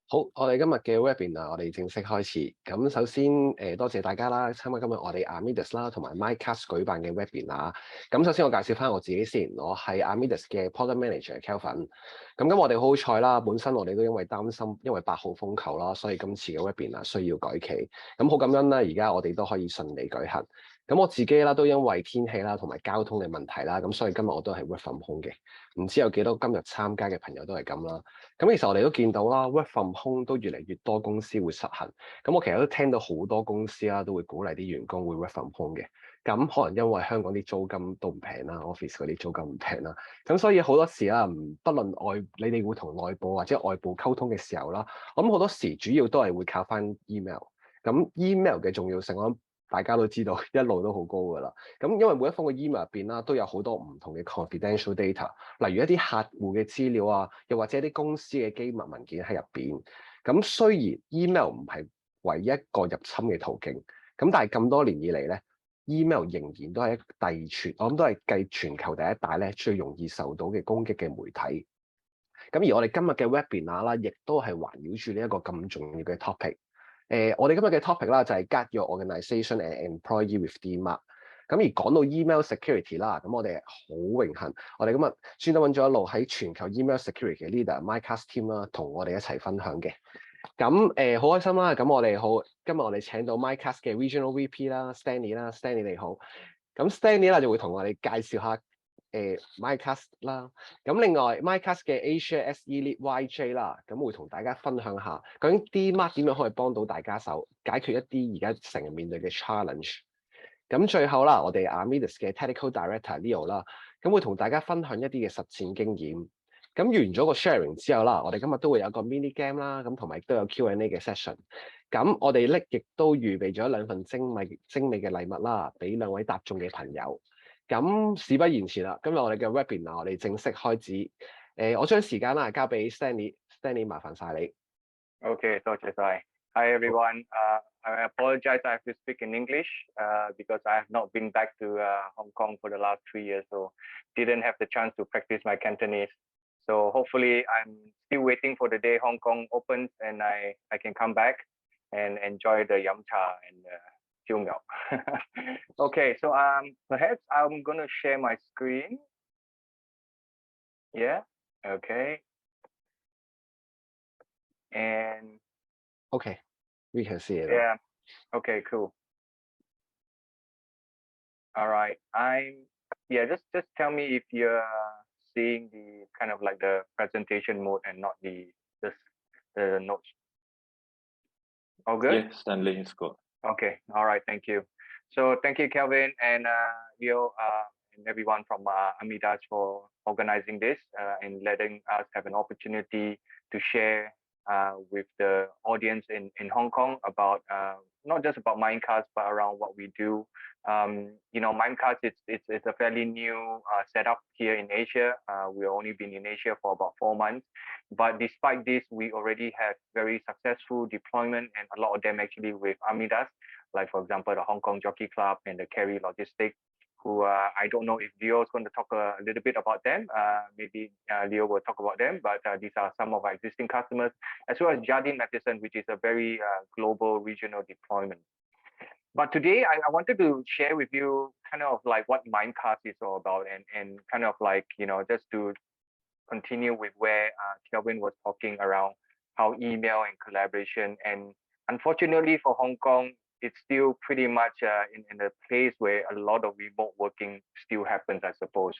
好，我哋今日嘅 webinar 我哋正式開始。咁首先多謝大家啦，參加今日我哋 Amidas 啦同埋 Mimecast 舉辦嘅 webinar。咁首先我介紹翻我自己先，我係 Amidas 嘅 Product Manager Kelvin。咁我哋好好彩啦，本身我哋都因為擔心，因為8號風球啦，所以今次嘅 webinar 需要改期。咁好感恩啦，而家我哋都可以順利舉行。咁我自己啦都因為天氣啦同埋交通嘅問題啦，咁所以今日我都係 work from home 嘅。唔知有幾多今日參加嘅朋友都係咁啦。咁其實我哋都見到啦，work from home 都越嚟越多公司會實行。咁我其實都聽到好多公司啦，都會鼓勵啲員工會 work from home 嘅。咁可能因為香港啲租金都唔平啦，office 嗰啲租金唔平啦。咁所以好多時啦，不論你哋會同內部或者外部溝通嘅時候啦，我諗好多時主要都係會靠翻 email。咁 email 嘅重要性，我諗大家都知道，一路都好高㗎啦。咁因為每一封嘅 email 入邊啦，都有好多唔同嘅 confidential data。例如一啲客戶嘅資料啊，又或者一啲公司嘅機密文件喺入邊。咁雖然 email 唔係唯一一個入侵嘅途徑，咁但係咁多年以嚟咧，email 仍然都係一個第二傳，我諗都係繼全球第一大咧最容易受到嘅攻擊嘅媒體。咁而我哋今日嘅 webinar 啦，亦都係環繞住呢一個咁重要嘅 topic。我哋今日嘅 topic 啦就係 Guard Your Organization and Employee with DMARC。咁而講到 email security 啦，咁我哋好榮幸，我哋今日專登揾咗一路喺全球 email security 嘅 leader Mimecast team 啦，同我哋一齊分享嘅。咁好開心啦！咁今日我哋請到 Mimecast 嘅 Regional VP 啦，Stanley 啦，Stanley 你好。咁 Stanley 啦就會同我哋介紹下Mimecast 啦。咁另外 Mimecast 嘅 Asia SE Lead YJ 啦，咁會同大家分享下究竟 DMARC 點樣可以幫到大家手解決一啲而家成日面對嘅 challenge。咁最後啦，我哋 Amidas 嘅 Technical Director Leo 啦，咁會同大家分享一啲嘅實戰經驗。咁完咗個 sharing 之後啦，我哋今日都會有個 mini game 啦，咁同埋亦都有 Q&A 嘅 session。咁我哋亦都預備咗2份精美嘅禮物啦，俾2位答中嘅朋友。咁事不宜遲啦，今日我哋嘅 webinar 我哋正式開始。我將時間啦交俾 Stanley 麻煩晒你。Okay,多謝晒。Hi everyone. I apologize. I have to speak in English because I have not been back to Hong Kong for the last 3 years, so didn't have the chance to practice my Cantonese. So hopefully, I'm still waiting for the day Hong Kong opens and I can come back and enjoy the yum cha and chiu miao. Okay, so perhaps I'm gonna share my screen. Yeah. Okay. And okay, we can see it. Yeah. Okay, cool. All right. Just tell me if you're seeing the kind of like the presentation mode and not the notes. All good? Yes, Stanley is good. Okay. All right. Thank you. So thank you, Kelvin and Leo and everyone from Amidas for organizing this and letting us have an opportunity to share with the audience in Hong Kong about not just about Mimecast, but around what we do. Mimecast it's a fairly new setup here in Asia. We've only been in Asia for about 4 months, but despite this, we already have very successful deployment, and a lot of them actually with Amidas, like for example the Hong Kong Jockey Club and the Kerry Logistics. Who I don't know if Leo is going to talk a little bit about them. Maybe Leo will talk about them, but these are some of our existing customers, as well as Jardine Matheson, which is a very global regional deployment. But today, I wanted to share with you kind of like what Mimecast is all about, and kind of like, just to continue with where Kelvin was talking around how email and collaboration, and unfortunately for Hong Kong, it's still pretty much in a place where a lot of remote working still happens, I suppose.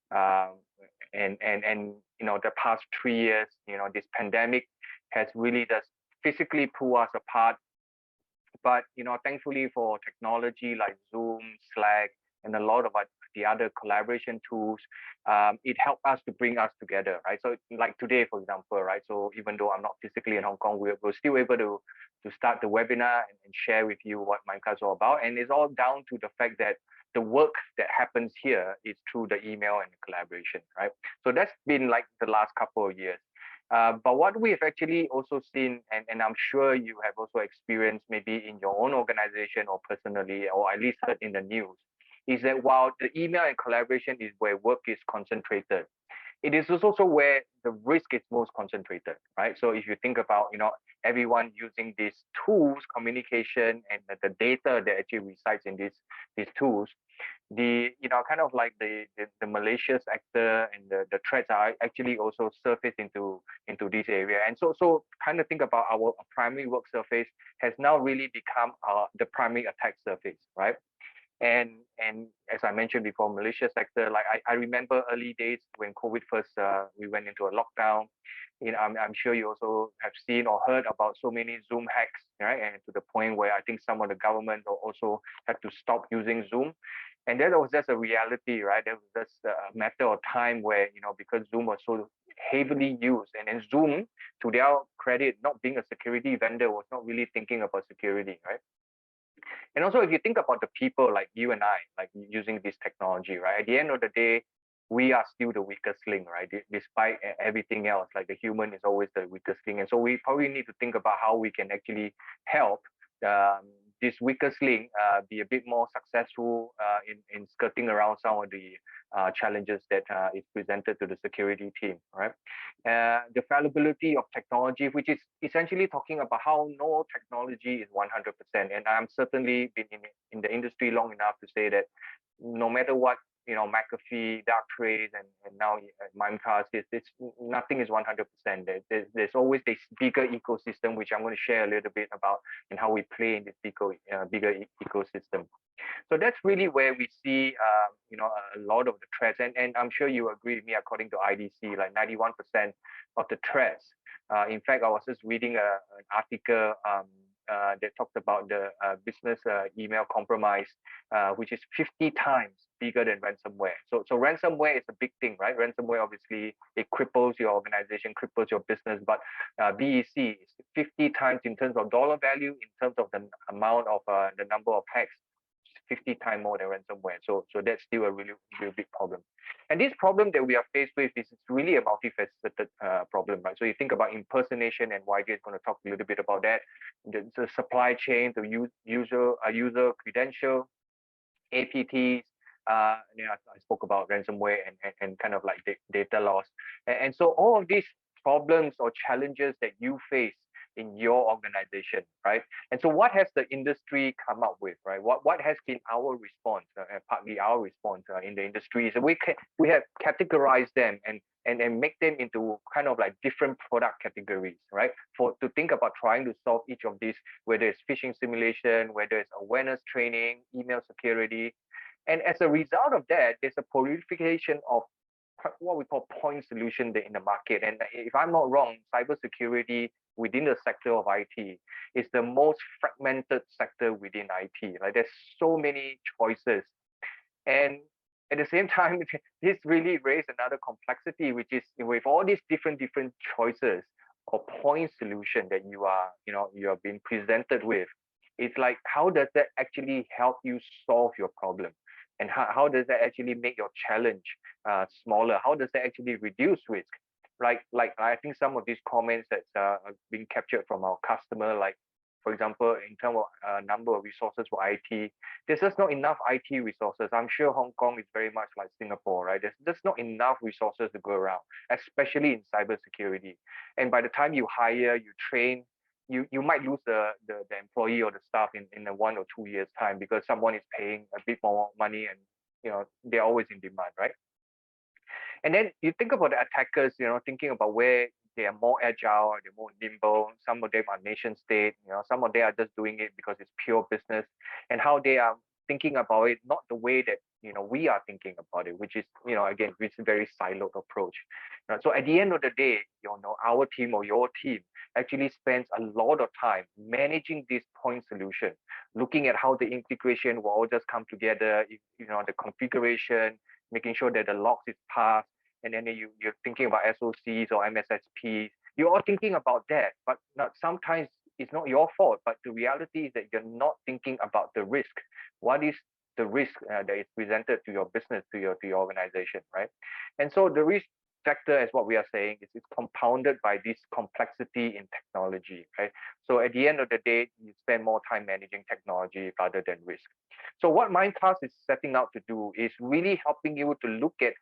And the past 3 years, this pandemic has really just physically pulled us apart. But thankfully for technology like Zoom, Slack, and a lot of the other collaboration tools, it helped us to bring us together, right? So like today, for example, right? So even though I'm not physically in Hong Kong, we're still able to start the webinar and share with you what Mimecast is all about. And it's all down to the fact that the work that happens here is through the email and the collaboration, right? So that's been like the last couple of years. But what we've actually also seen, and I'm sure you have also experienced maybe in your own organization or personally, or at least heard in the news, is that while the email and collaboration is where work is concentrated, it is also where the risk is most concentrated, right? So if you think about, everyone using these tools, communication, and the data that actually resides in these tools, the kind of like the malicious actor and the threats are actually also surface into this area. And so kind of think about our primary work surface has now really become the primary attack surface, right? And as I mentioned before, malicious sector, like I remember early days when COVID first, we went into a lockdown. I'm sure you also have seen or heard about so many Zoom hacks, right? And to the point where I think some of the government also had to stop using Zoom. And that was just a reality, right? There was just a matter of time where, because Zoom was so heavily used, and then Zoom, to their credit, not being a security vendor, was not really thinking about security, right? And also, if you think about the people like you and I, like using this technology, right? At the end of the day, we are still the weakest link, right? Despite everything else, like the human is always the weakest link. And so we probably need to think about how we can actually help this weakest link be a bit more successful in skirting around some of the challenges that is presented to the security team, right? The fallibility of technology, which is essentially talking about how no technology is 100%. And I'm certainly been in the industry long enough to say that no matter what, McAfee, Darktrace, and now Mimecast, nothing is 100%. There's always this bigger ecosystem, which I'm going to share a little bit about and how we play in this bigger ecosystem. So that's really where we see, a lot of the threats. And I'm sure you agree with me, according to IDC, like 91% of the threats. In fact, I was just reading an article that talked about the business email compromise, which is 50 times bigger than ransomware. So ransomware is a big thing, right? Ransomware, obviously, it cripples your organization, cripples your business, but BEC is 50 times in terms of dollar value, in terms of the amount of the number of hacks, 50 times more than ransomware. So that's still a really big problem. And this problem that we are faced with is really a multifaceted problem, right? So you think about impersonation, and YJ is going to talk a little bit about that. The supply chain, the user credential, APTs. I spoke about ransomware and kind of like data loss. And so all of these problems or challenges that you face in your organization, right? And so what has the industry come up with, right? What has been our response, partly our response in the industry? So we have categorized them and make them into kind of like different product categories, right? To think about trying to solve each of these, whether it's phishing simulation, whether it's awareness training, email security. And as a result of that, there's a proliferation of what we call point solution in the market. And if I'm not wrong, cybersecurity within the sector of IT is the most fragmented sector within IT. Like there's so many choices. And at the same time, this really raised another complexity, which is with all these different choices or point solution that you are being presented with, it's like, how does that actually help you solve your problem? And how does that actually make your challenge smaller? How does that actually reduce risk? Like I think some of these comments that's being captured from our customer, like for example, in terms of number of resources for IT, there's just not enough IT resources. I'm sure Hong Kong is very much like Singapore, right? There's just not enough resources to go around, especially in cybersecurity. And by the time you hire, you train, you might lose the employee or the staff in a 1 or 2 years time, because someone is paying a bit more money, and they're always in demand, right? And then you think about the attackers, thinking about where they are more agile, they're more nimble. Some of them are nation state, some of them are just doing it because it's pure business, and how they are thinking about it, not the way that we are thinking about it, which is again, it's a very siloed approach. So at the end of the day, our team or your team actually spends a lot of time managing this point solution, looking at how the integration will all just come together, the configuration, making sure that the logs is passed, and then you're thinking about SOCs or MSSPs. You're all thinking about that, but sometimes it's not your fault. But the reality is that you're not thinking about the risk. What is the risk that is presented to your business, to your organization, right? And so the risk factor, as what we are saying, is compounded by this complexity in technology, right? So at the end of the day, you spend more time managing technology rather than risk. So what Mimecast is setting out to do is really helping you to look at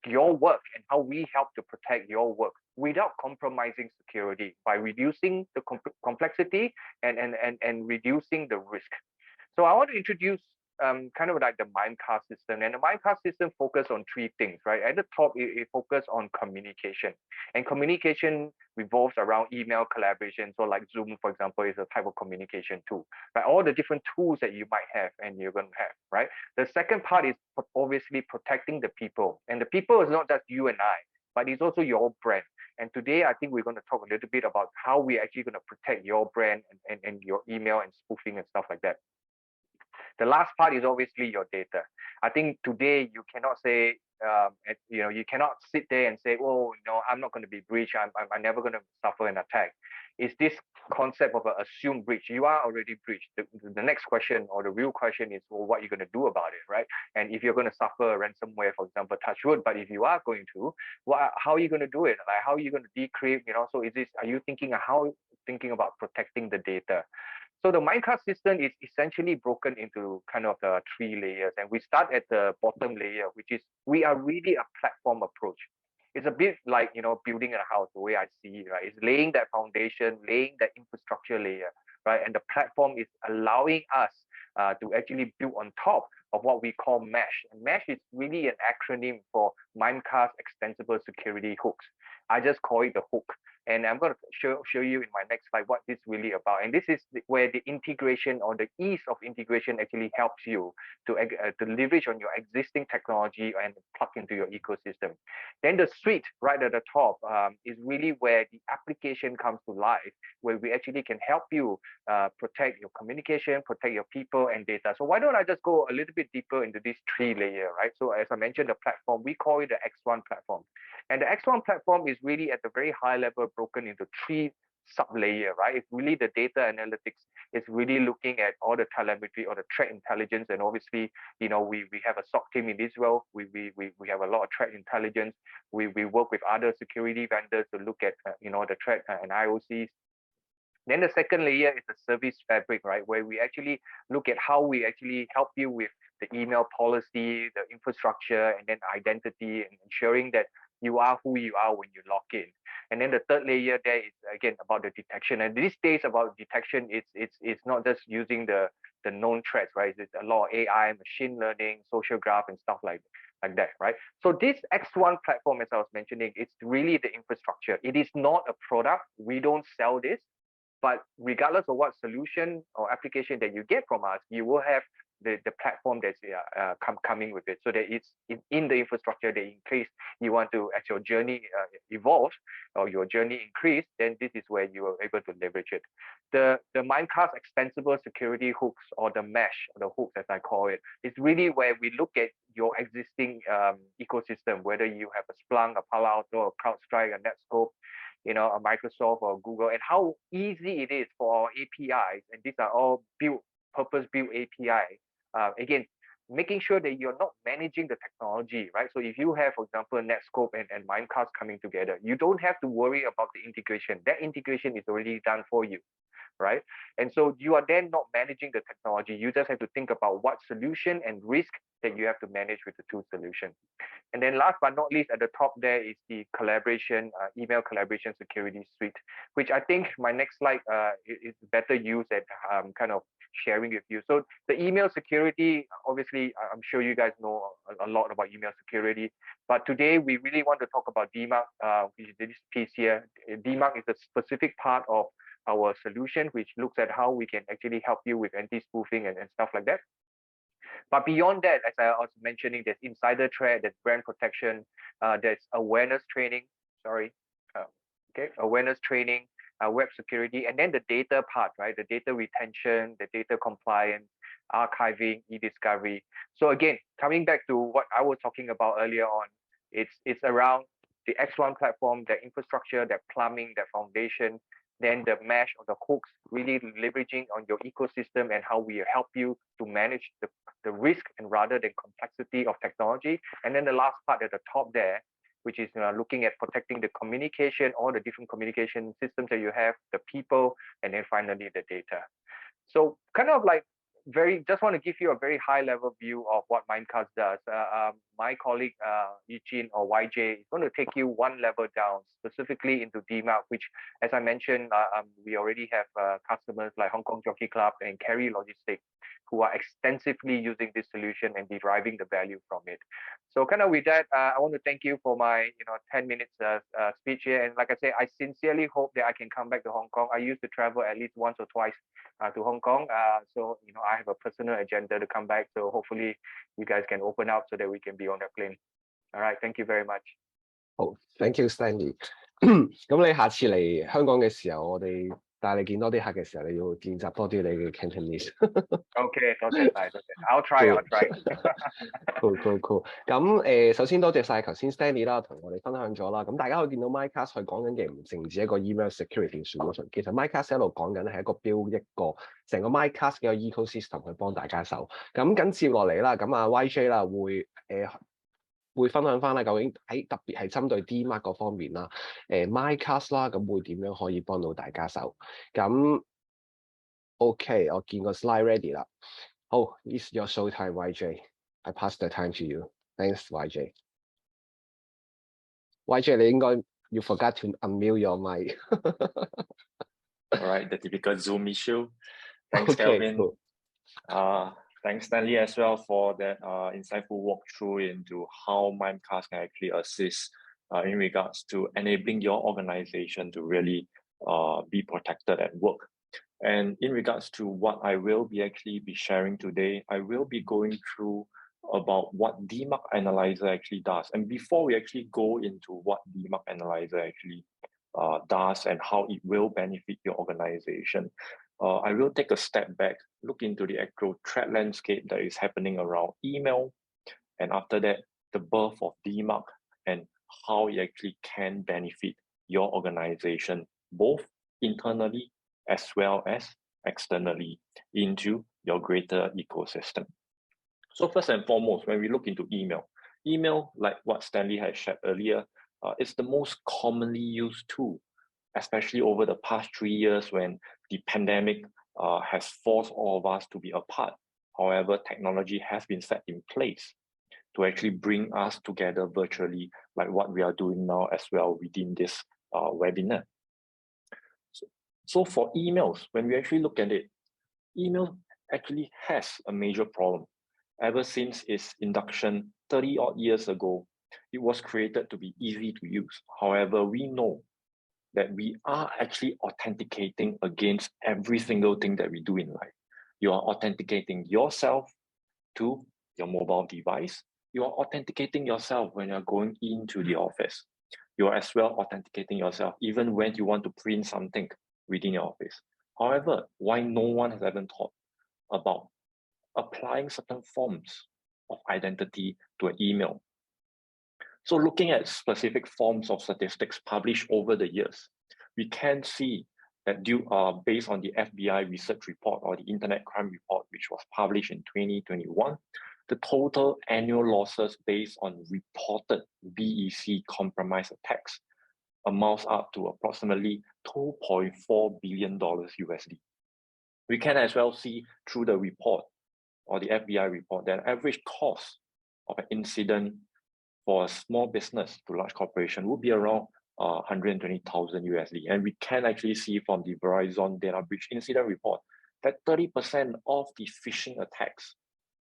your work and how we help to protect your work without compromising security by reducing the complexity and reducing the risk. So I want to introduce kind of like the Mimecast system, and the Mimecast system focus on three things, right? At the top, it focus on communication, and communication revolves around email collaboration. So like Zoom, for example, is a type of communication tool, right? All the different tools that you might have and you're going to have, right? The second part is obviously protecting the people, and the people is not just you and I, but it's also your brand. And today, I think we're going to talk a little bit about how we're actually going to protect your brand and your email and spoofing and stuff like that. The last part is obviously your data. I think today you cannot say, you cannot sit there and say, oh, no, I'm not going to be breached. I'm never going to suffer an attack. It's this concept of an assumed breach. You are already breached. The next question or the real question is, well, what are you going to do about it, right? And if you're going to suffer a ransomware, for example, touch wood, but if you are going to, how are you going to do it? Like, how are you going to decrypt? So are you thinking about protecting the data? So the Mimecast system is essentially broken into kind of the three layers, and we start at the bottom layer, which is we are really a platform approach. It's a bit like building a house, the way I see it, right? It's laying that foundation, laying that infrastructure layer, right? And the platform is allowing us to actually build on top of what we call mesh. And mesh is really an acronym for Mimecast Extensible Security Hooks. I just call it the hook. And I'm going to show you in my next slide what this is really about. And this is where the integration or the ease of integration actually helps you to leverage on your existing technology and plug into your ecosystem. Then the suite right at the top is really where the application comes to life, where we actually can help you protect your communication, protect your people and data. So why don't I just go a little bit deeper into this three layer, right? So as I mentioned, the platform, we call it the X1 platform. And the X1 platform is really at the very high level broken into three sub-layer, right? It's really the data analytics. It's really looking at all the telemetry or the threat intelligence. And obviously, we have a SOC team in Israel. We have a lot of threat intelligence. We work with other security vendors to look at, the threat and IOCs. Then the second layer is the service fabric, right? Where we actually look at how we actually help you with the email policy, the infrastructure, and then identity, and ensuring that you are who you are when you log in. And then the third layer there is again about the detection. And these days about detection, it's not just using the known threats, right? It's a lot of AI, machine learning, social graph, and stuff like that, right? So this X1 platform, as I was mentioning, it's really the infrastructure. It is not a product. We don't sell this. But regardless of what solution or application that you get from us, you will have the platform that's coming with it. So that it's in the infrastructure that in case you want to, as your journey evolves or your journey increase, then this is where you are able to leverage it. The Mimecast Extensible Security Hooks, or the mesh, or the hooks as I call it, is really where we look at your existing ecosystem, whether you have a Splunk, a Palo Alto, a CrowdStrike, a Netscope, a Microsoft or Google, and how easy it is for our APIs, and these are all purpose-built API. Again, making sure that you're not managing the technology, right? So if you have, for example, Netscope and Mimecast coming together, you don't have to worry about the integration. That integration is already done for you, right? And so you are then not managing the technology. You just have to think about what solution and risk that you have to manage with the two solutions. And then last but not least, at the top there is the collaboration, email collaboration security suite, which I think my next slide is better used at kind of sharing with you. So the email security, obviously, I'm sure you guys know a lot about email security, but today we really want to talk about DMARC, which is this piece here. DMARC is a specific part of our solution, which looks at how we can actually help you with anti-spoofing and stuff like that. But beyond that, as I was mentioning, there's insider threat, there's brand protection, there's awareness training, awareness training, web security, and then the data part, right? The data retention, the data compliance, archiving, e-discovery. So again, coming back to what I was talking about earlier on, it's around the X1 platform, the infrastructure, that plumbing, that foundation, then the mesh or the hooks, really leveraging on your ecosystem and how we help you to manage the risk and rather than complexity of technology. And then the last part at the top there, which is looking at protecting the communication, all the different communication systems that you have, the people, and then finally the data. So kind of like just want to give you a very high level view of what Mimecast does. my colleague Eugene or YJ is going to take you one level down, specifically into DMARC, which, as I mentioned, we already have customers like Hong Kong Jockey Club and Carry Logistics who are extensively using this solution and deriving the value from it. So kind of with that, I want to thank you for my 10 minutes speech here. And like I say, I sincerely hope that I can come back to Hong Kong. I used to travel at least once or twice to Hong Kong. So I have a personal agenda to come back. So hopefully you guys can open up so that we can be on that plane. All right, thank you very much. 好 ，thank you Stanley 咁你下次嚟香港嘅時候，我哋帶你見多啲客嘅時候，你要見習多啲你嘅 Cantonese。OK， 多謝晒，多謝。I'll try。Cool。咁首先多謝晒頭先 Stanley 啦，同我哋分享咗啦。咁大家可以見到 Mimecast 佢講緊嘅唔淨止一個 email security solution， 其實 Mimecast 一路講緊係一個 build 一個成個 Mimecast 嘅 ecosystem 去幫大家手。咁緊接落嚟啦，咁YJ 啦會分享翻啦，究竟喺特別係針對 DMARC 嗰方面啦，Mimecast 啦，咁會點樣可以幫到大家手？咁 OK， 我見個 slide ready 啦。好 ，It's your show time, YJ. I pass the time to you. Thanks, YJ. YJ， 你應該you forgot to unmute your mic. All right, the typical Zoom issue. Thanks, Kelvin. Cool. Thanks, Stanley, as well for that insightful walkthrough into how Mimecast can actually assist in regards to enabling your organization to really be protected at work. And in regards to what I will be sharing today, I will be going through about what DMARC Analyzer actually does. And before we actually go into what DMARC Analyzer actually does and how it will benefit your organization, I will take a step back, look into the actual threat landscape that is happening around email, and after that, the birth of DMARC and how it actually can benefit your organization, both internally as well as externally into your greater ecosystem. So first and foremost, when we look into email, like what Stanley had shared earlier, is the most commonly used tool, especially over the past 3 years when the pandemic has forced all of us to be apart. However, technology has been set in place to actually bring us together virtually, like what we are doing now as well within this webinar. So for emails, when we actually look at it, email actually has a major problem. Ever since its induction 30 odd years ago, it was created to be easy to use. However, we know that we are actually authenticating against every single thing that we do in life. You are authenticating yourself to your mobile device. You are authenticating yourself when you're going into the office. You are as well authenticating yourself even when you want to print something within your office. However, why no one has ever thought about applying certain forms of identity to an email? So looking at specific forms of statistics published over the years, we can see that based on the FBI research report or the Internet Crime Report, which was published in 2021, the total annual losses based on reported BEC compromise attacks amounts up to approximately $2.4 billion USD. We can as well see through the report or the FBI report that average cost of an incident for a small business to large corporation would be around 120,000 USD. And we can actually see from the Verizon Data Breach Incident Report that 30% of the phishing attacks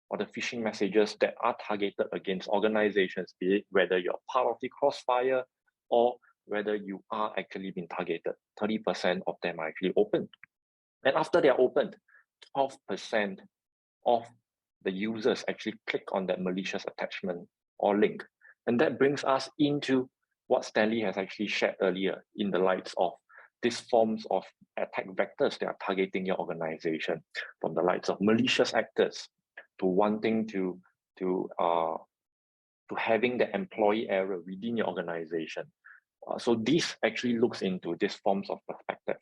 or the phishing messages that are targeted against organizations, be it whether you're part of the crossfire or whether you are actually being targeted, 30% of them are actually opened. And after they're opened, 12% of the users actually click on that malicious attachment or link. And that brings us into what Stanley has actually shared earlier in the lights of these forms of attack vectors that are targeting your organization, from the likes of malicious actors to wanting to having the employee error within your organization. So this actually looks into these forms of perspective.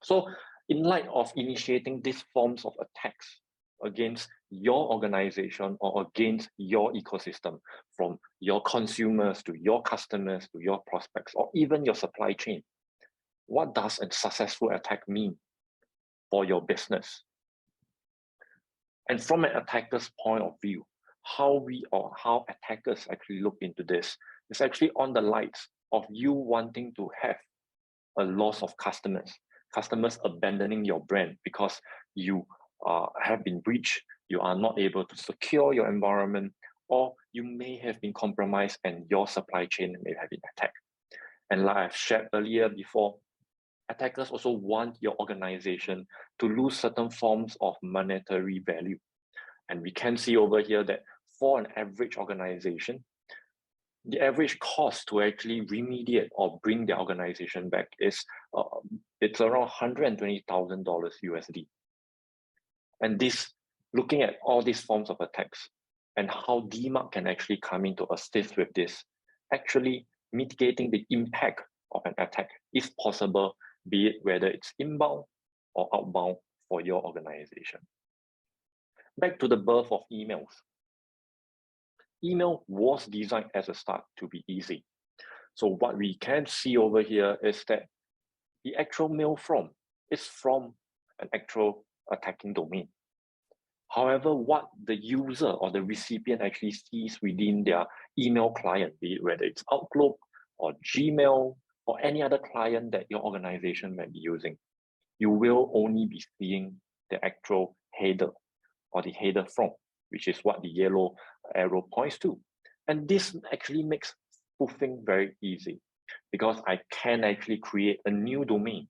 So in light of initiating these forms of attacks against your organization or against your ecosystem, from your consumers to your customers to your prospects or even your supply chain, what does a successful attack mean for your business? And from an attacker's point of view, how attackers actually look into this. It's actually on the lights of you wanting to have a loss of customers abandoning your brand because you have been breached, you are not able to secure your environment, or you may have been compromised and your supply chain may have been attacked. And like I've shared earlier before, attackers also want your organization to lose certain forms of monetary value. And we can see over here that for an average organization, the average cost to actually remediate or bring the organization back is it's around $120,000 USD. And this, looking at all these forms of attacks and how DMARC can actually come in to assist with this, actually mitigating the impact of an attack is possible, be it whether it's inbound or outbound for your organization. Back to the birth of emails. Email was designed as a start to be easy. So what we can see over here is that the actual mail from is from an actual attacking domain. However, what the user or the recipient actually sees within their email client, be it whether it's Outlook or Gmail or any other client that your organization might be using, you will only be seeing the actual header or the header from, which is what the yellow arrow points to. And this actually makes spoofing very easy because I can actually create a new domain.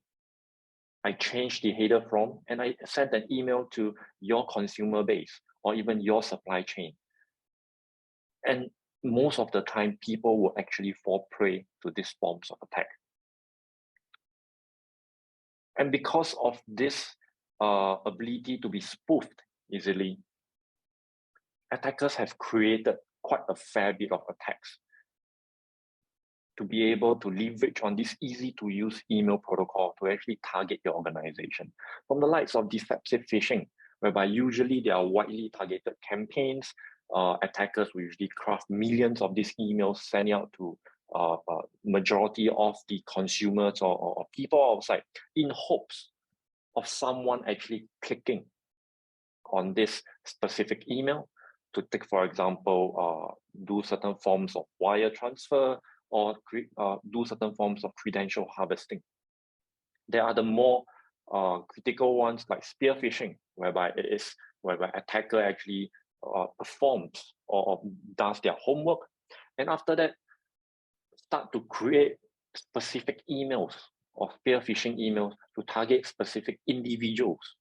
I change the header from and I send an email to your consumer base or even your supply chain. And most of the time, people will actually fall prey to these forms of attack. And because of this ability to be spoofed easily, attackers have created quite a fair bit of attacks to be able to leverage on this easy to use email protocol to actually target your organization. From the likes of deceptive phishing, whereby usually there are widely targeted campaigns, attackers will usually craft millions of these emails sending out to majority of the consumers or people outside in hopes of someone actually clicking on this specific email to take, for example, do certain forms of wire transfer or do certain forms of credential harvesting. There are the more critical ones like spear phishing, whereby attacker actually performs or does their homework, and after that start to create specific emails or spear phishing emails to target specific individuals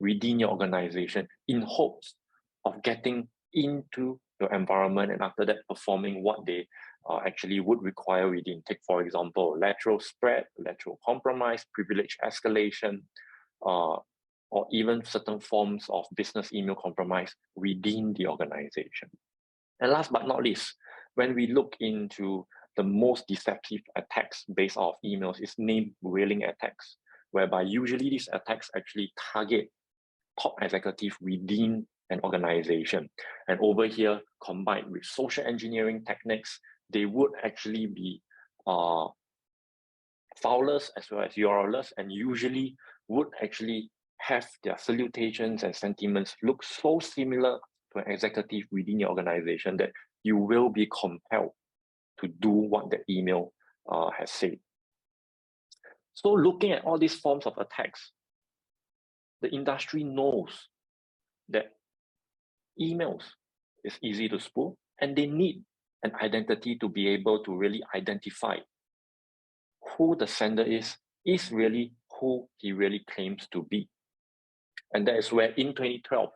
within your organization in hopes of getting into your environment and after that performing what they actually would require within. Take, for example, lateral spread, lateral compromise, privilege escalation, or even certain forms of business email compromise within the organization. And last but not least, when we look into the most deceptive attacks based off emails is name whaling attacks, whereby usually these attacks actually target top executives within an organization. And over here, combined with social engineering techniques, they would actually be foulers as well as URLers, and usually would actually have their salutations and sentiments look so similar to an executive within your organization that you will be compelled to do what the email has said. So looking at all these forms of attacks, the industry knows that emails is easy to spoof and they need an identity to be able to really identify who the sender is really who he really claims to be. And that is where in 2012,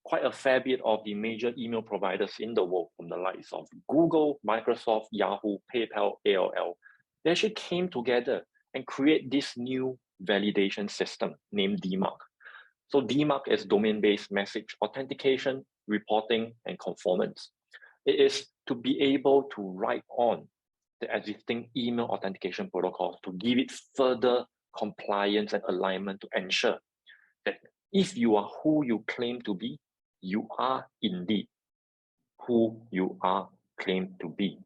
quite a fair bit of the major email providers in the world, from the likes of Google, Microsoft, Yahoo, PayPal, AOL, they actually came together and create this new validation system named DMARC. So DMARC is domain-based message authentication, reporting, and conformance. It is to be able to write on the existing email authentication protocols to give it further compliance and alignment to ensure that if you are who you claim to be, you are indeed who you are claimed to be.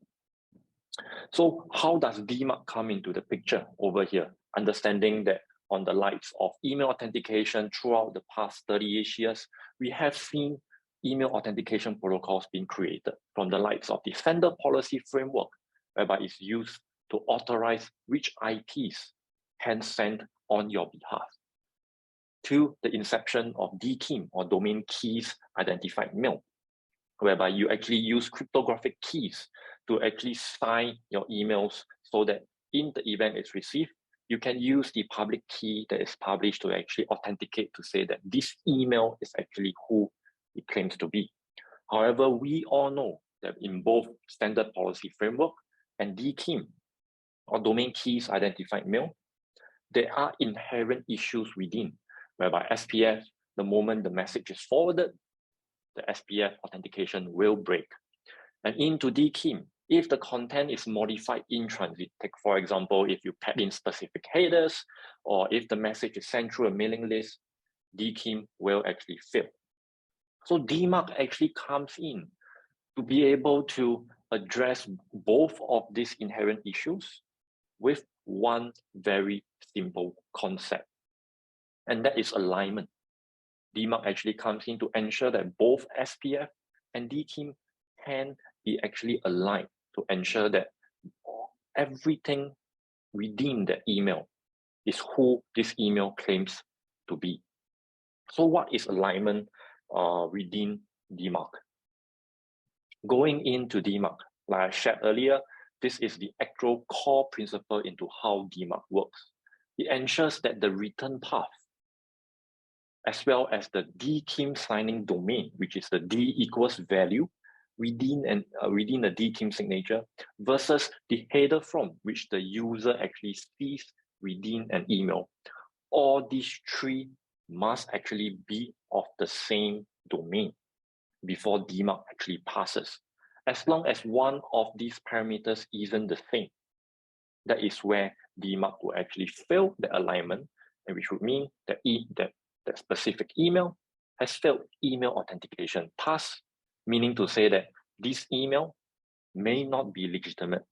So how does DMARC come into the picture over here? Understanding that on the likes of email authentication throughout the past 30-ish years, we have seen email authentication protocols being created from the likes of the Sender Policy Framework, whereby it's used to authorize which IPs can send on your behalf, to the inception of DKIM, or Domain Keys Identified Mail, whereby you actually use cryptographic keys to actually sign your emails so that in the event it's received, you can use the public key that is published to actually authenticate to say that this email is actually who it claims to be. However, we all know that in both Standard Policy Framework and DKIM, or Domain Keys Identified Mail, there are inherent issues within, whereby SPF, the moment the message is forwarded, the SPF authentication will break. And into DKIM, if the content is modified in transit, take for example, if you pad in specific headers, or if the message is sent through a mailing list, DKIM will actually fail. So DMARC actually comes in to be able to address both of these inherent issues with one very simple concept, and that is alignment. DMARC actually comes in to ensure that both SPF and DKIM can be actually aligned to ensure that everything within the email is who this email claims to be. So what is alignment within DMARC? Going into DMARC, like I shared earlier, this is the actual core principle into how DMARC works. It ensures that the return path, as well as the DKIM signing domain, which is the D equals value within a DKIM signature, versus the header from which the user actually sees within an email. All these three must actually be of the same domain before DMARC actually passes. As long as one of these parameters isn't the same, that is where DMARC will actually fail the alignment, and which would mean that that specific email has failed email authentication pass, meaning to say that this email may not be legitimate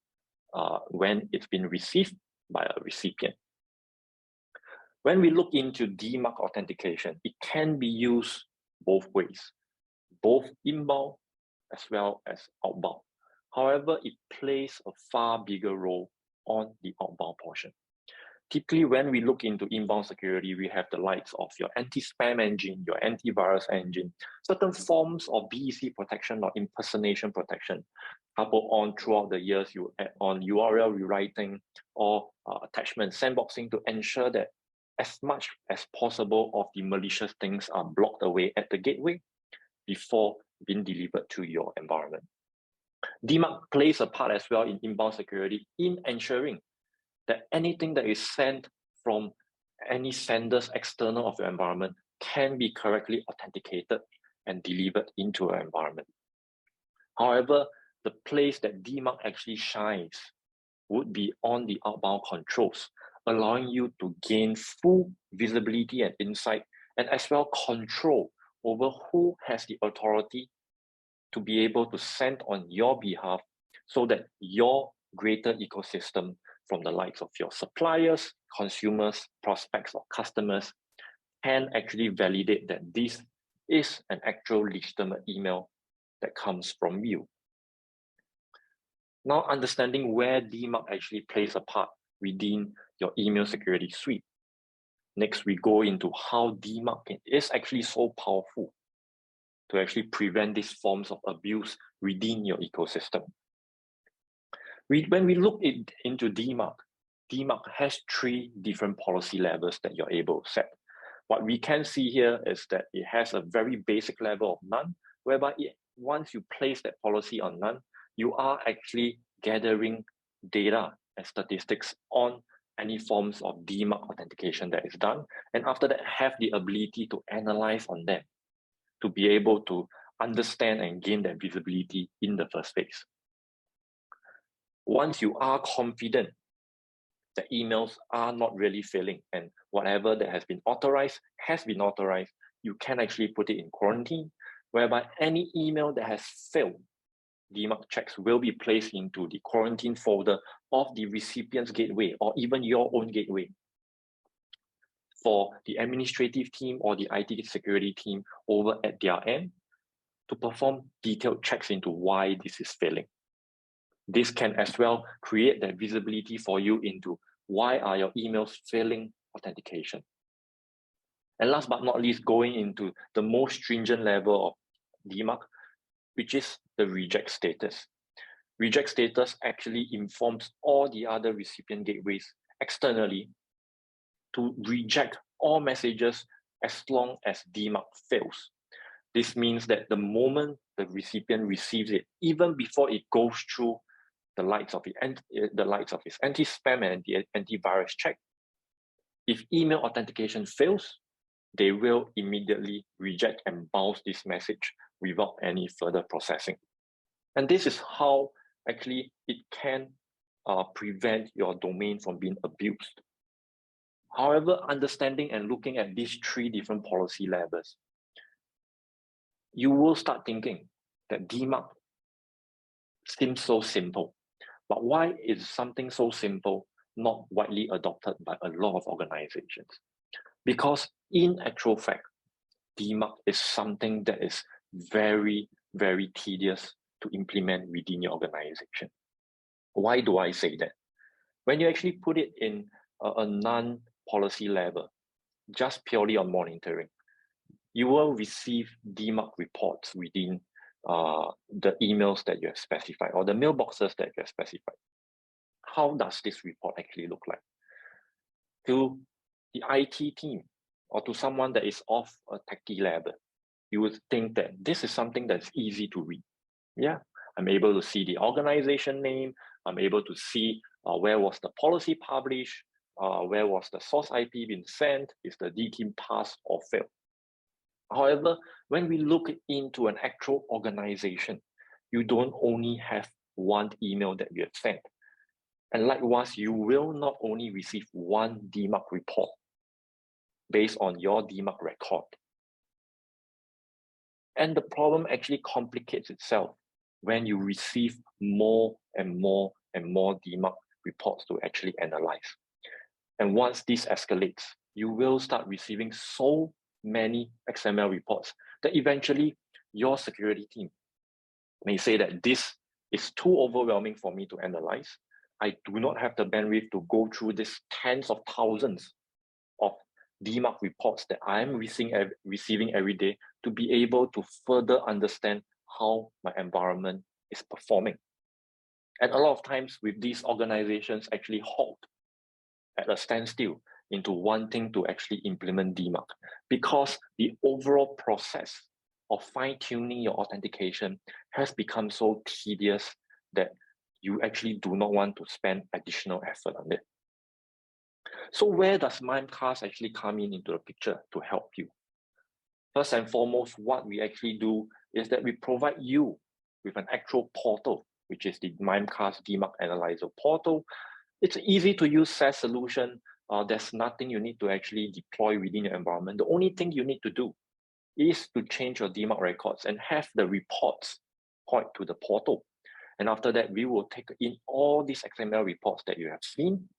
when it's been received by a recipient. When we look into DMARC authentication, it can be used both ways, both inbound as well as outbound. However, it plays a far bigger role on the outbound portion. Typically, when we look into inbound security, we have the likes of your anti-spam engine, your antivirus engine, certain forms of BEC protection or impersonation protection. Coupled on throughout the years, you add on URL rewriting or attachment sandboxing to ensure that as much as possible of the malicious things are blocked away at the gateway before being delivered to your environment. DMARC plays a part as well in inbound security in ensuring that anything that is sent from any senders external of your environment can be correctly authenticated and delivered into your environment. However, the place that DMARC actually shines would be on the outbound controls, allowing you to gain full visibility and insight, and as well control over who has the authority to be able to send on your behalf, so that your greater ecosystem from the likes of your suppliers, consumers, prospects, or customers can actually validate that this is an actual legitimate email that comes from you. Now, understanding where DMARC actually plays a part within your email security suite. Next, we go into how DMARC is actually so powerful to actually prevent these forms of abuse within your ecosystem. When we look into DMARC, DMARC has three different policy levels that you're able to set. What we can see here is that it has a very basic level of none, whereby once you place that policy on none, you are actually gathering data and statistics on any forms of DMARC authentication that is done, and after that have the ability to analyze on them to be able to understand and gain that visibility in the first place. Once you are confident that emails are not really failing and whatever that has been authorized, you can actually put it in quarantine, whereby any email that has failed, DMARC checks will be placed into the quarantine folder of the recipient's gateway or even your own gateway. For the administrative team or the IT security team over at their end, to perform detailed checks into why this is failing. This can as well create that visibility for you into why are your emails failing authentication. And last but not least, going into the most stringent level of DMARC, which is the reject status. Reject status actually informs all the other recipient gateways externally to reject all messages as long as DMARC fails. This means that the moment the recipient receives it, even before it goes through the likes of its anti-spam and antivirus check, if email authentication fails, they will immediately reject and bounce this message without any further processing. And this is how actually it can prevent your domain from being abused. However, understanding and looking at these three different policy levels, you will start thinking that DMARC seems so simple. But why is something so simple not widely adopted by a lot of organizations? Because in actual fact, DMARC is something that is very, very tedious to implement within your organization. Why do I say that? When you actually put it in a non-policy level, just purely on monitoring, you will receive DMARC reports within the emails that you have specified or the mailboxes that you have specified. How does this report actually look like? To the IT team or to someone that is off a techie level, you would think that this is something that's easy to read. Yeah, I'm able to see the organization name. I'm able to see where was the policy published, where was the source IP being sent, is the D team pass or fail. However, when we look into an actual organization, you don't only have one email that you have sent. And likewise, you will not only receive one DMARC report based on your DMARC record. And the problem actually complicates itself when you receive more and more and more DMARC reports to actually analyze. And once this escalates, you will start receiving so many XML reports that eventually your security team may say that this is too overwhelming for me to analyze. I do not have the bandwidth to go through this tens of thousands of DMARC reports that I'm receiving every day to be able to further understand how my environment is performing. And a lot of times with these organizations actually halt at a standstill into wanting to actually implement DMARC because the overall process of fine-tuning your authentication has become so tedious that you actually do not want to spend additional effort on it. So where does Mimecast actually come into the picture to help you? First and foremost, what we actually do is that we provide you with an actual portal, which is the Mimecast DMARC Analyzer portal. It's an easy to use SaaS solution. There's nothing you need to actually deploy within your environment. The only thing you need to do is to change your DMARC records and have the reports point to the portal. And after that, we will take in all these XML reports that you have seen,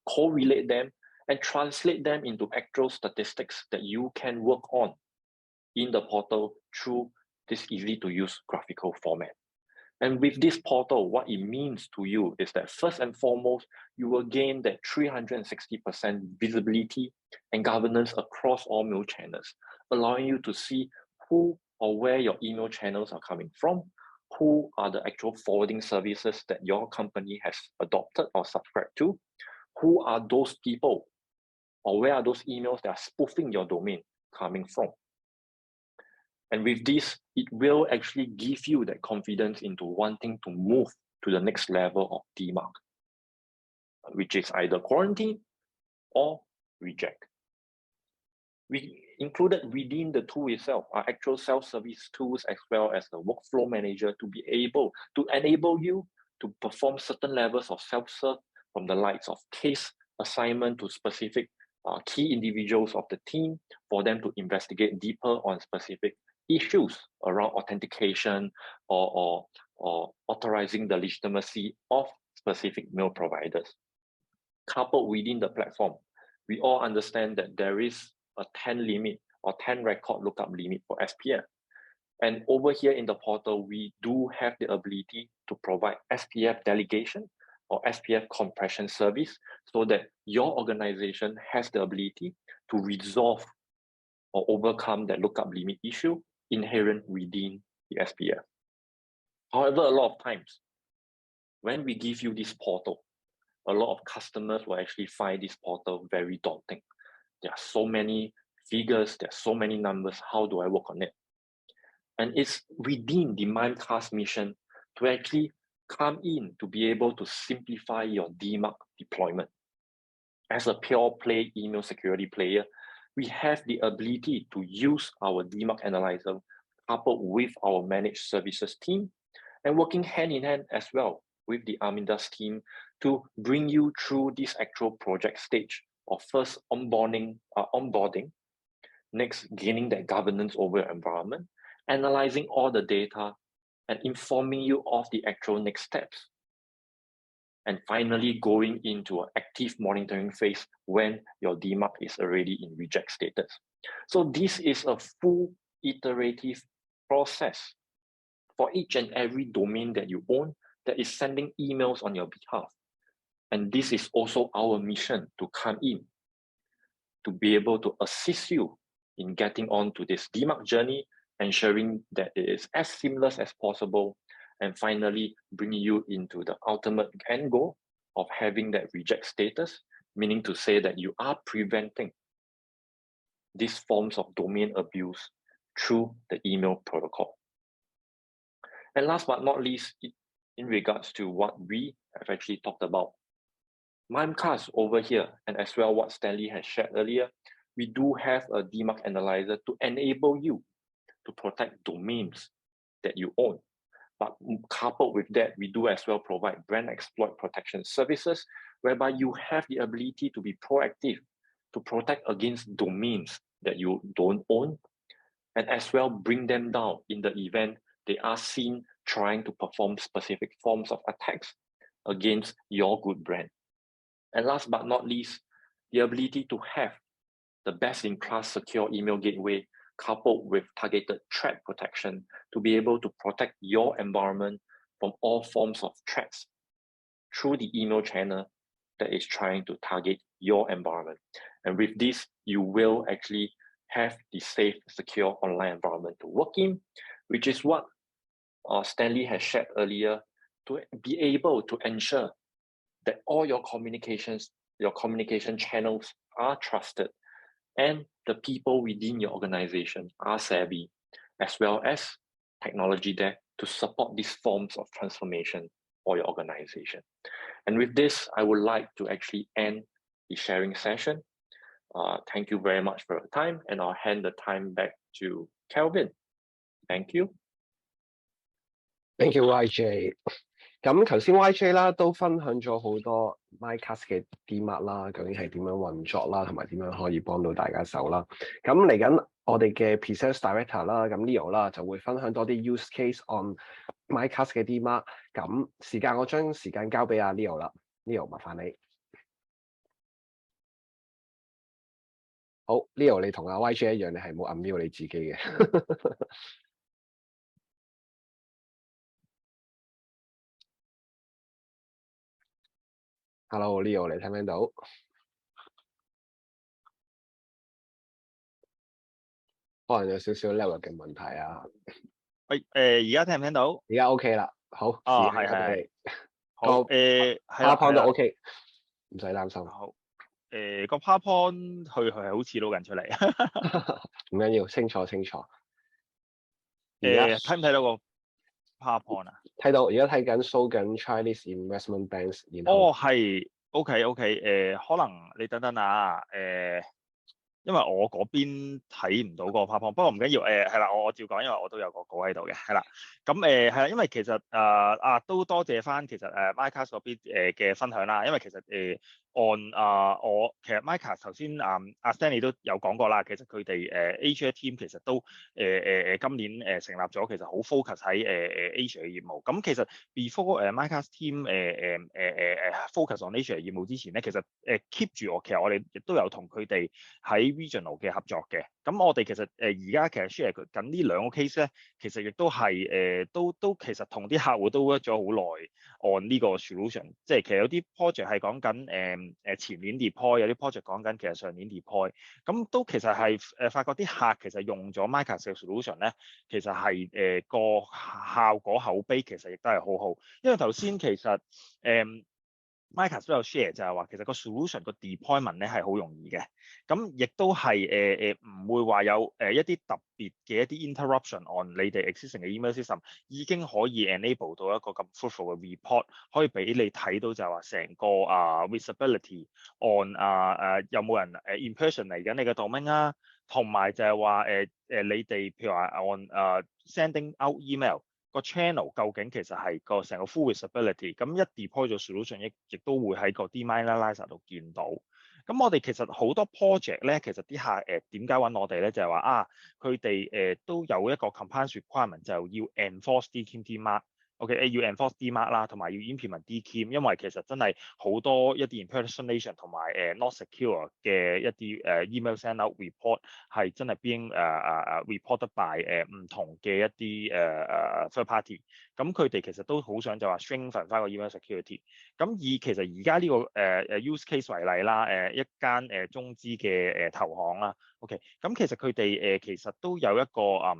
correlate them, and translate them into actual statistics that you can work on in the portal through this easy to use graphical format. And with this portal, what it means to you is that first and foremost, you will gain that 360% visibility and governance across all mail channels, allowing you to see who or where your email channels are coming from, who are the actual forwarding services that your company has adopted or subscribed to, who are those people or where are those emails that are spoofing your domain coming from. And with this, it will actually give you that confidence into wanting to move to the next level of DMARC, which is either quarantine or reject. We included within the tool itself our actual self-service tools as well as the workflow manager to be able to enable you to perform certain levels of self-serve from the likes of case assignment to specific key individuals of the team for them to investigate deeper on specific issues around authentication or authorizing the legitimacy of specific mail providers. Coupled within the platform, we all understand that there is a 10 limit or 10 record lookup limit for SPF. And over here in the portal, we do have the ability to provide SPF delegation or SPF compression service so that your organization has the ability to resolve or overcome that lookup limit issue inherent within the SPF. However, a lot of times, when we give you this portal, a lot of customers will actually find this portal very daunting. There are so many figures, there are so many numbers, how do I work on it? And it's within the Mimecast mission to actually come in to be able to simplify your DMARC deployment. As a pure play email security player, we have the ability to use our DMARC Analyzer coupled with our managed services team and working hand in hand as well with the Amidas team to bring you through this actual project stage of first onboarding, next gaining that governance over your environment, analyzing all the data and informing you of the actual next steps. And finally, going into an active monitoring phase when your DMARC is already in reject status. So this is a full iterative process for each and every domain that you own that is sending emails on your behalf. And this is also our mission to come in to be able to assist you in getting on to this DMARC journey, ensuring that it is as seamless as possible, and finally bringing you into the ultimate end goal of having that reject status, meaning to say that you are preventing these forms of domain abuse through the email protocol. And last but not least, in regards to what we have actually talked about, Mimecast over here, and as well what Stanley has shared earlier, we do have a DMARC analyzer to enable you to protect domains that you own. But coupled with that, we do as well provide brand exploit protection services, whereby you have the ability to be proactive to protect against domains that you don't own, and as well bring them down in the event they are seen trying to perform specific forms of attacks against your good brand. And last but not least, the ability to have the best-in-class secure email gateway coupled with targeted threat protection to be able to protect your environment from all forms of threats through the email channel that is trying to target your environment. And with this, you will actually have the safe, secure online environment to work in, which is what Stanley has shared earlier, to be able to ensure that all your communication channels are trusted and the people within your organization are savvy, as well as technology there to support these forms of transformation for your organization. And with this, I would like to actually end the sharing session. Thank you very much for your time, and I'll hand the time back to Kelvin. Thank you. Thank you, YJ。咁頭先 YJ 啦都分享咗好多 Mimecast 嘅 DMARC 啦，究竟係點樣運作啦，同埋點樣可以幫到大家手啦。咁嚟緊我哋嘅 Pre-Sales Director 啦，咁 Leo 啦就會分享多啲 use case on Mimecast 嘅 DMARC。咁我將時間交俾阿 Leo 啦 ，Leo 麻煩你。好 ，Leo 你同阿 YJ 一樣，你係冇 unmute 你自己嘅。Hello Leo， 你聽唔聽到？可能有少少 level 嘅問題啊。喂，而家聽唔聽到？而家 OK 啦，好。哦，係。好，PowerPoint 都 OK， 唔使擔心。好，個 PowerPoint 佢係好似撈緊出嚟。唔緊要，清楚。睇唔睇到個 PowerPoint 啊？睇到，而家睇緊 show 緊 Chinese investment banks。哦，係 OK，可能你等等啊，因為我嗰邊睇唔到個 PowerPoint， 不過唔緊要，係啦，我照講，因為我都有個稿喺度嘅，係啦，咁係啦，因為其實都多謝翻其實Mimecast 嗰邊嘅分享啦，因為其實我其實 Mimecast 頭先阿 Stanley 都有講過啦，其實佢哋Asia team 其實都今年成立咗，其實好 focus 喺Asia 嘅業務。咁其實 before Mimecast team focus on Asia 業務之前咧，其實keep 住其實我哋亦都有同佢哋喺 regional 嘅合作嘅。咁我哋其實而家其實 share 緊呢兩個 case 咧，其實亦都係都其實同啲客戶都 work 咗好耐按呢個 solution，即係其實有啲 project 係講緊前年 deploy， 有啲 project 講緊其實上年 deploy， 咁都其實係發覺啲客其實用咗 Mimecast 嘅 solution 咧，其實係個效果口碑其實亦都係好好，因為頭先其實Mimecast 都有 share 就係話其實個 solution 個 deployment 咧係好容易嘅，咁亦都係唔會話有一啲特別嘅一啲 interruption on 你哋 existing 嘅 email system， 已經可以 enable 到一個咁 fruitful 嘅 report， 可以俾你睇到就係話成個visibility on 有冇人impression 嚟緊你嘅 domain 啊，同埋就係話你哋譬如話on sending out email。個 channel 究竟其實係個成個 full visibility， 咁一 deploy 咗 solution 亦都會喺個 DMARC Analyzer 度見到。咁我哋其實好多 project 咧，其實啲客點解揾我哋咧？就係話佢哋都有一個 compliance requirement，就要 enforce DMARC。OK， 要 enforce DMARC 啦，同埋要 implement DKIM， 因為其實真係好多一啲 impersonation 同埋not secure 嘅一啲email send out report 係真係 being reported by 唔同嘅一啲third party， 咁佢哋其實都好想就話 strengthen 翻個 email security。咁以其實而家呢個use case 為例啦，一間中資嘅投行啦 ，OK， 咁其實佢哋其實都有一個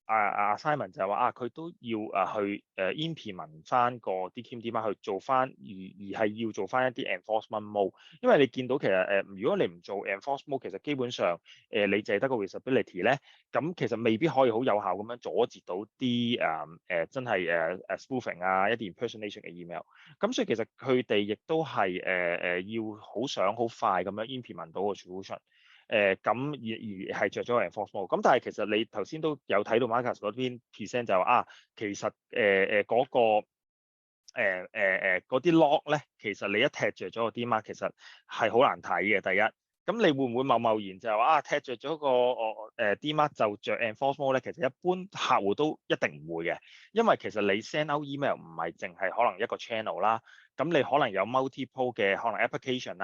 assignment 就係話佢都要去implement 翻個 DKIM DMARC 去做翻，而係要做翻一啲 enforcement mode， 因為你見到其實如果你唔做 enforcement mode， 其實基本上你淨係得個 visibility 咧，咁其實未必可以好有效咁樣阻截到啲真係spoofing一啲 impersonation 嘅 email， 咁所以其實佢哋亦都係要好想好快咁樣 implement 到個 solution。咁而係着咗個 enforcement mode， 咁但係其實你頭先都有睇到 Mimecast 嗰邊 present 就話其實嗰個嗰啲 log 咧，其實你一踢着咗個 DMARC 其實係好難睇嘅。第一，咁你會唔會貿然就係話踢着咗個DMARC 就着 enforcement mode 咧？其實一般客戶都一定唔會嘅，因為其實你 send out email 唔係淨係可能一個 channel 啦，咁你可能有 multiple 嘅可能 application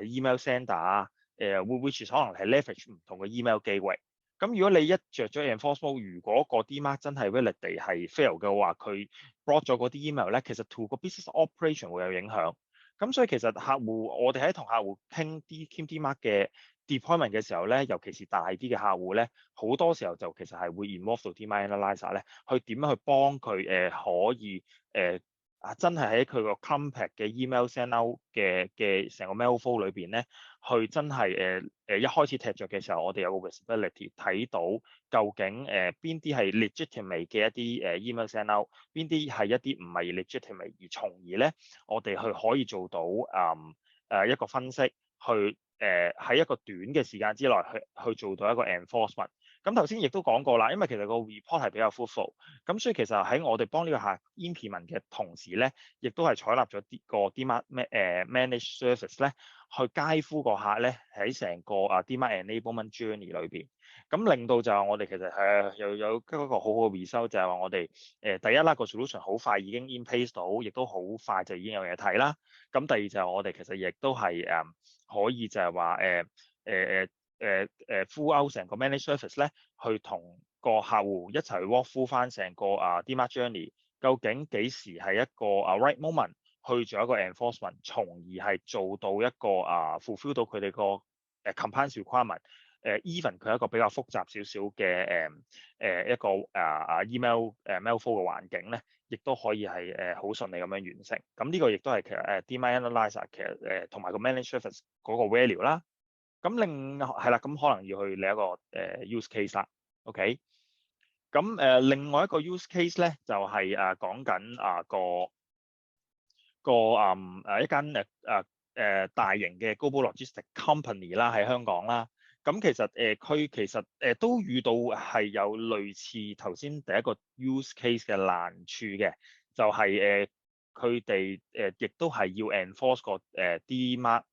email sender which 可能係 leverage 唔同嘅 email 機會。咁如果你一着咗 enforcement mode， 如果個 DMARC 真係 valid 地係 fail 嘅話，佢 block 咗嗰啲 email 咧，其實 to 個 business operation 會有影響。咁所以其實客戶我哋喺同客戶傾DKIM DMARC 嘅 deployment 嘅時候咧，尤其是大啲嘅客戶咧，好多時候就其實係會 involve 到 DMARC Analyzer 咧，去點樣去幫佢可以真係喺佢個 compact 嘅 email send out 嘅成個 mail flow 裏邊咧，去真係一開始踢着嘅時候，我哋有個 visibility 睇到究竟邊啲係 legitimate 嘅一啲email send out， 邊啲係一啲唔係 legitimate， 而從而咧我哋去可以做到一個分析，去喺一個短嘅時間之內去做到一個 enforcement。咁頭先亦都講過啦，因為其實個 report 係比較 fruitful， 咁所以其實喺我哋幫呢個客 implement 嘅同時咧，亦都係採納咗個 DMARC managed service 咧，去街呼個客咧喺成個DMARC enablement journey 裏邊，咁令到就係我哋其實又有一個好好嘅 result， 就係話我哋第一啦個 solution 好快已經 in place 到，亦都好快就已經有嘢睇啦。咁第二就係我哋其實亦都係可以就係話full out 成個 managed service 咧，去同個客戶一齊 walk through 翻成個DMARC journey， 究竟幾時係一個right moment 去做一個 enforcement， 從而係做到一個fulfill 到佢哋個compliance requirement。even 佢係一個比較複雜少少嘅一個email mail flow 嘅環境咧，亦都可以係好順利咁樣完成。咁呢個亦都係其實DMARC Analyzer 其實同埋個 managed service 嗰個 value 啦。咁係啦，咁可能要去另一個use case 啦 ，OK？ 咁另外一個 use case 咧，就係講緊一間大型嘅 global logistics company 啦，喺香港啦。咁其實佢其實都遇到係有類似頭先第一個 use case 嘅難處嘅，就係佢哋亦都係要 enforce 個DMARC。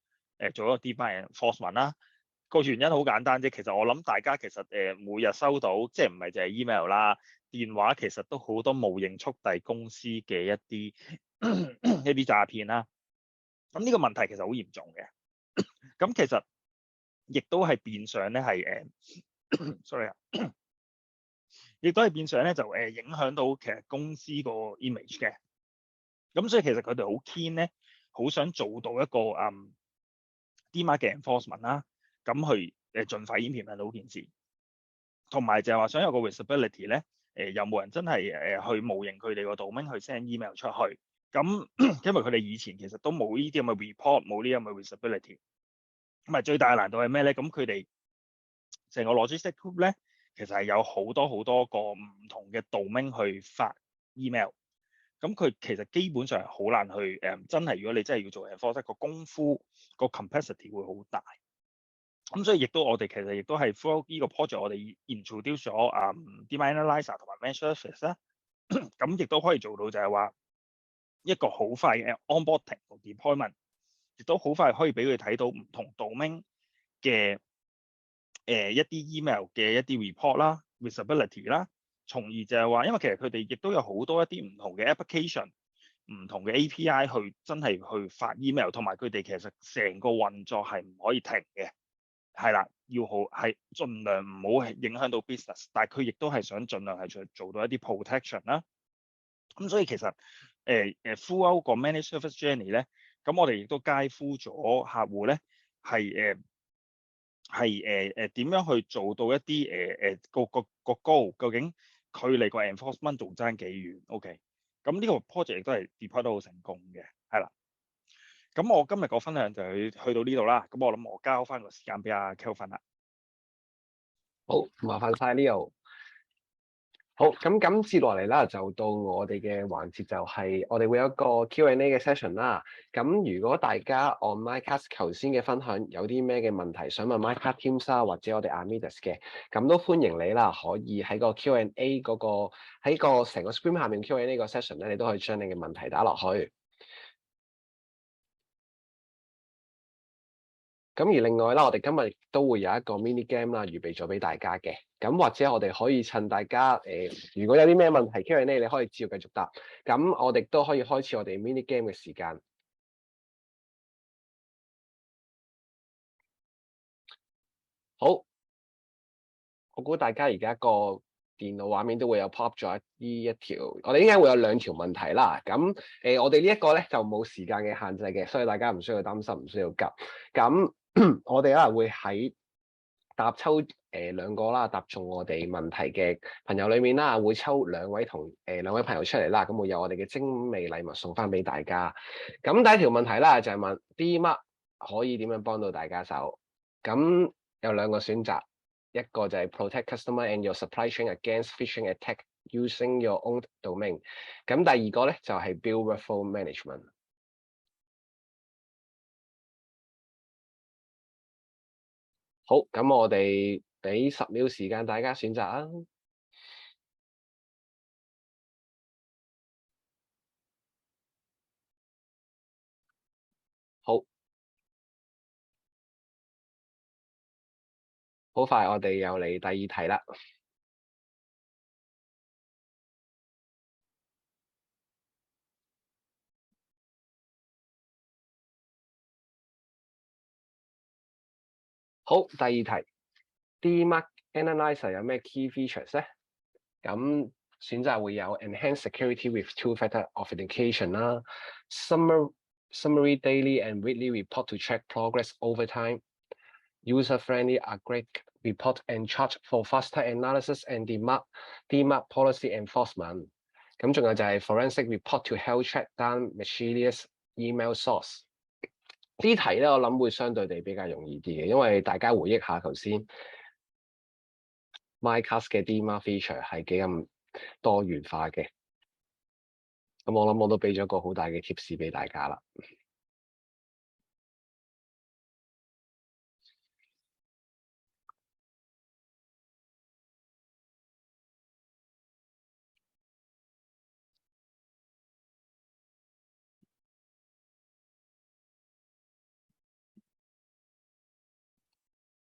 做一個 DMARC enforcement 啦，個原因好簡單啫。其實我諗大家其實每日收到，即係唔係淨係 email 啦，電話其實都好多冒認速遞公司嘅一啲一啲詐騙啦。咁呢個問題其實好嚴重嘅。咁其實亦都係變相咧係sorry 啊，亦都係變相咧就影響到其實公司個 image 嘅。咁所以其實佢哋好 keen 咧，好想做到一個DMARC 嘅 enforcement 啦，咁去盡快 implement 到件事，同埋就係話想有個 visibility 咧，有冇人真係去模擬佢哋個 domain 去 send email 出去？咁因為佢哋以前其實都冇呢啲咁嘅 report，冇呢啲咁嘅 visibility。咁啊最大嘅難度係咩咧？咁佢哋成個 logistic group 咧，其實係有好多個唔同嘅 domain 去發 email。咁佢其實基本上好難去真係如果你真係要做 enforce 個功夫個 complexity 會好大。咁所以亦都我哋其實亦都係 through 呢個 project 我哋 introduce 咗DMARC Analyzer 同埋 Managed Service 啦。咁亦都可以做到就係話一個好快嘅 onboarding 同 deployment， 亦都好快可以俾佢睇到唔同 domain 嘅一啲 email 嘅一啲 report 啦 visibility 啦。從而就係話，因為其實佢哋亦都有好多一啲唔同嘅 application、唔同嘅 API 去真係去發 email， 同埋佢哋其實成個運作係唔可以停嘅，係啦，要好係盡量唔好影響到 business， 但係佢亦都係想盡量係做到一啲 protection 啦。咁所以其實throughout 個 managed service journey 咧，咁我哋亦都介乎咗客戶咧係點樣去做到一啲個 goal 究竟距離個 enforcement 仲爭幾遠 ？OK， 咁呢個 project 亦都係 deploy 得好成功嘅，係啦。咁我今日個分享就去到呢度啦。咁我諗我交翻個時間俾阿 Kelvin 啦。好，麻煩晒 Leo。好，咁接落嚟啦，就到我哋嘅環節，就係我哋會有一個 Q&A 嘅 session 啦。咁如果大家按 Mimecast 頭先嘅分享有啲咩嘅問題想問 Mimecast Teams 啊，或者我哋 Amidas 嘅，咁都歡迎你啦，可以喺個 Q&A 嗰個喺個成個 screen 下面 Q&A 個 session 咧，你都可以將你嘅問題打落去。咁而另外啦，我哋今日都會有一個 mini game 啦，預備咗俾大家嘅。咁或者我哋可以趁大家如果有啲咩問題 Q&A，你可以照繼續答。咁我哋都可以開始我哋 mini game 嘅時間。好，我估大家而家個電腦畫面都會有 pop 咗一條，我哋應該會有2條問題啦。咁我哋呢一個咧就冇時間嘅限制嘅，所以大家唔需要擔心，唔需要急。咁我哋會喺抽2個啦，答中我哋問題嘅朋友裏面啦，會抽2位朋友出嚟啦，咁會有我哋嘅精美禮物送翻俾大家。咁第一條問題啦，就係問 DMARC可以點樣幫到大家手？咁有2個選擇，一個就係 protect customer and your supply chain against phishing attack using your own domain。咁第2個咧就係 build workflow management。好，咁我哋俾10秒時間大家選擇啊。好，好快我哋又嚟第2題啦。好，第2題 DMARC Analyzer 有咩 key features 咧？咁選擇會有 enhanced security with two-factor authentication 啦 summary daily and weekly report to track progress over time, user-friendly aggregate report and chart for faster analysis and DMARC policy enforcement。咁仲有就係 forensic report to help track down malicious email source。呢題咧，我諗會相對地比較容易啲嘅，因為大家回憶下頭先 Mimecast 嘅 DMARC feature 係幾咁多元化嘅。咁我諗我都俾咗個好大嘅貼士俾大家啦。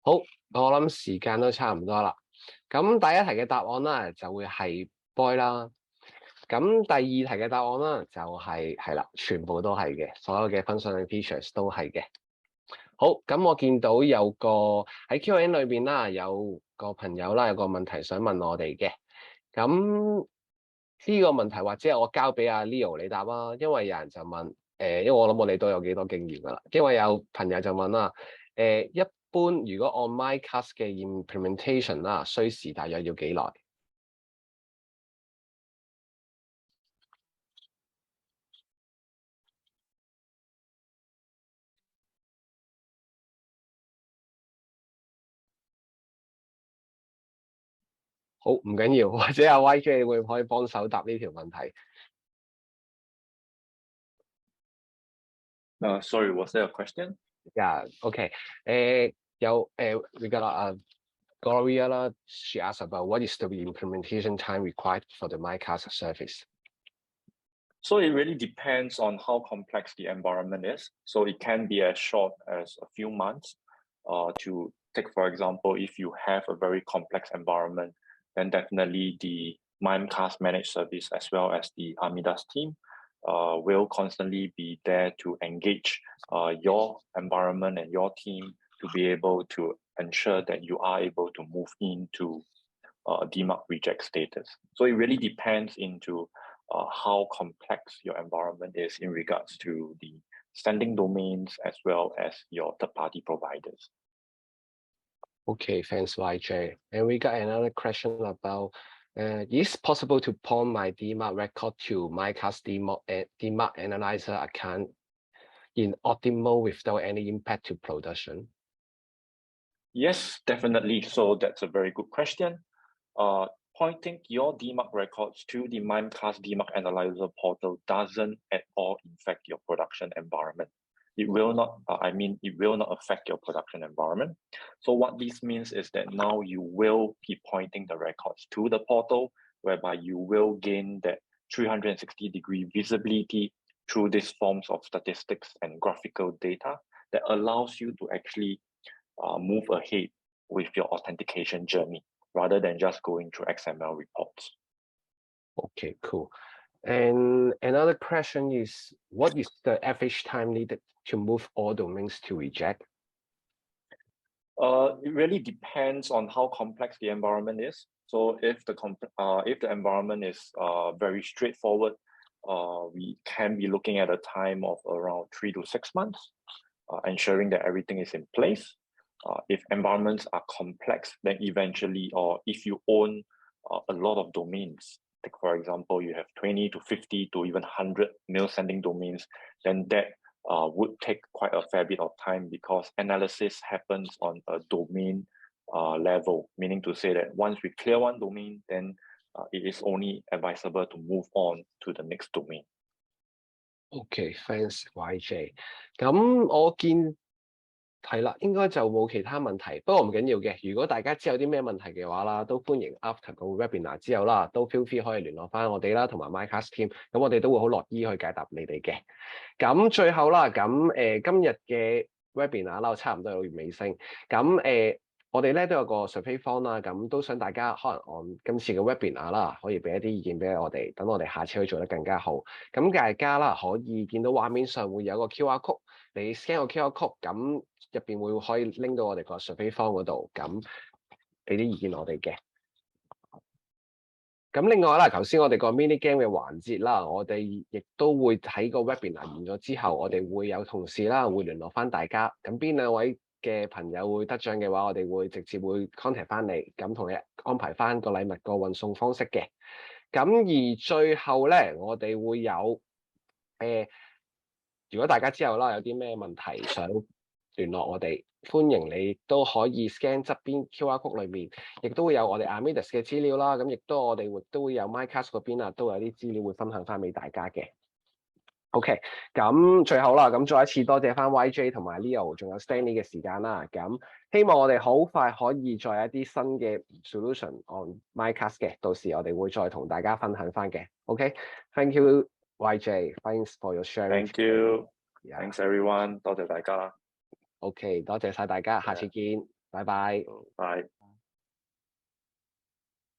好，我諗時間都差唔多啦。咁第1題嘅答案啦，就會係 boy 啦。咁第2題嘅答案啦，就係啦，全部都係嘅，所有嘅 functional features 都係嘅。好，咁我見到有個喺 Q&A 裏邊啦，有個朋友啦，有個問題想問我哋嘅。咁呢個問題或者我交俾阿 Leo 你答啦，因為有人就問，因為我諗我哋都有幾多經驗噶啦，因為有朋友就問啦，一般如果按 Mimecast 嘅 implementation 啦，需時大約要幾耐？好，唔緊要，或者阿 YJ 會唔可以幫手答呢條問題？ Sorry, was there a question? Yeah, OK. We got Gloria 啦 she asked about what is the implementation time required for the Mimecast service? So it really depends on how complex the environment is. So it can be as short as a few months. To take, for example, if you have a very complex environment, then definitely the Mimecast managed service as well as the Amidas team will constantly be there to engage your environment and your team to be able to ensure that you are able to move into DMARC reject status. So it really depends into how complex your environment is in regards to the standing domains as well as your third-party providers. Okay, thanks, YJ. And we got another question about, is it possible to point my DMARC record to Mimecast DMARC Analyzer account in optimal without any impact to production? Yes, definitely. So that's a very good question. Pointing your DMARC records to the Mimecast DMARC Analyzer portal doesn't at all affect your production environment. It will not, it will not affect your production environment. So what this means is that now you will be pointing the records to the portal, whereby you will gain that 360-degree visibility through these forms of statistics and graphical data that allows you to actually move ahead with your authentication journey, rather than just going through XML reports. Okay, cool. And another question is, what is the average time needed to move all domains to reject? It really depends on how complex the environment is. So if the environment is very straightforward, we can be looking at a time of around 3 to 6 months, ensuring that everything is in place. If environments are complex, then eventually, or if you own a lot of domains, like for example, you have 20 to 50 to even 100 mail sending domains, then that would take quite a fair bit of time, because analysis happens on a domain level, meaning to say that once we clear one domain, then it is only advisable to move on to the next domain. Okay, thanks YJ。咁我見係啦，應該就冇其他問題，不過唔緊要嘅。如果大家知有啲咩問題嘅話啦，都歡迎 after 個 webinar 之後啦，都 feel free 可以聯絡翻我哋啦，同埋 Mimecast team，咁我哋都會好樂意去解答你哋嘅。咁最後啦，今日嘅 webinar 啦，差唔多有尾聲。咁我哋咧都有個 survey form 啦，咁都想大家可能按今次嘅 webinar 啦，可以俾一啲意見俾我哋，等我哋下次可以做得更加好。咁大家啦可以見到畫面上會有個 QR code，你 scan 個 QR code，咁入邊會可以拎到我哋個 survey form 嗰度，咁俾啲意見我哋嘅。咁另外啦，頭先我哋個 mini game 嘅環節啦，我哋亦都會喺個 webinar 完咗之後，我哋會有同事啦會聯絡翻大家。咁邊兩位嘅朋友會得獎嘅話，我哋會直接會 contact 翻你，咁同你安排翻個禮物個運送方式嘅。咁而最後咧，我哋會有如果大家之後啦有啲咩問題想聯絡我哋，歡迎你都可以 scan 側邊 QR code 裏面，亦都會有我哋 Amidas 嘅資料啦。咁亦都我哋都會有 Mimecast 嗰邊啊，都有啲資料會分享翻俾大家嘅。OK， 咁最後啦，咁再一次多謝翻 YJ 同埋 Leo， 仲有 Stanley 嘅時間啦。咁希望我哋好快可以再有一啲新嘅 solution on Mimecast 嘅，到時我哋會再同大家分享翻嘅。OK，thank you YJ，thanks for your sharing。 Thank you，thanks everyone，多謝大家。OK， 多謝晒大家，下次見，拜拜。拜。